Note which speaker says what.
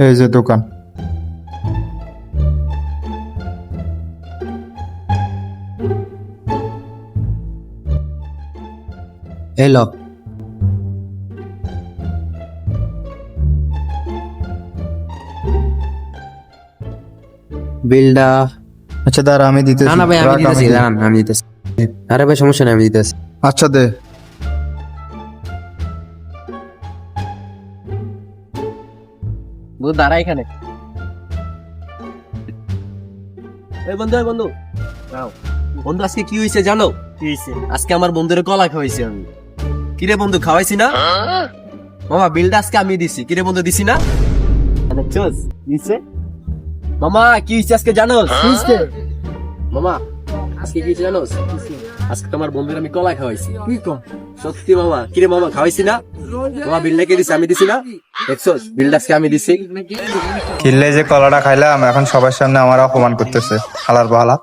Speaker 1: এই যে দোকান।
Speaker 2: এই ল বিলটা।
Speaker 1: আচ্ছা দাঁড়া, আমি দিতেছি।
Speaker 2: না না ভাই, আমি
Speaker 1: রাখ,
Speaker 2: দিতেছি,
Speaker 1: দিই।
Speaker 2: দাঁড়ান আমি দিতেছি। আরে ভাই সমস্যা নেই, আমি দিতেছি।
Speaker 1: আচ্ছা দে।
Speaker 3: বন্ধু দাঁড়া এখানে। এই বন্ধু, এই বন্ধু দাঁড়াও। বন্ধু আজকে কি হয়েছে জানো? কি হয়েছে? আজকে আমার বন্ধুরে কলা খাওয়াইছি আমি। কিরে বন্ধু, খাওয়াইছি না? মামা বিলটা আজকে আমি দিছি। কিরে বন্ধু, দিছি না? দেখছস কি হইছে? মামা কি হয়েছে আজকে জানোস? মামা আজকে কি হয়েছে জানোস? আজকে তোমার বন্ধুরে আমি কলা খাওয়াইছি। কি কম? সত্যি মামা। কিরে মামা, খাওয়াইছি না? মামা বিলটা কে দিছে? আমি দিছি না? দেখছস বিলটা আজকে আমি দিছি।
Speaker 1: কিনলে যে কলাটা খাইলাম, এখন সবার সামনে আমার অপমান করতেছে। হালার পালা।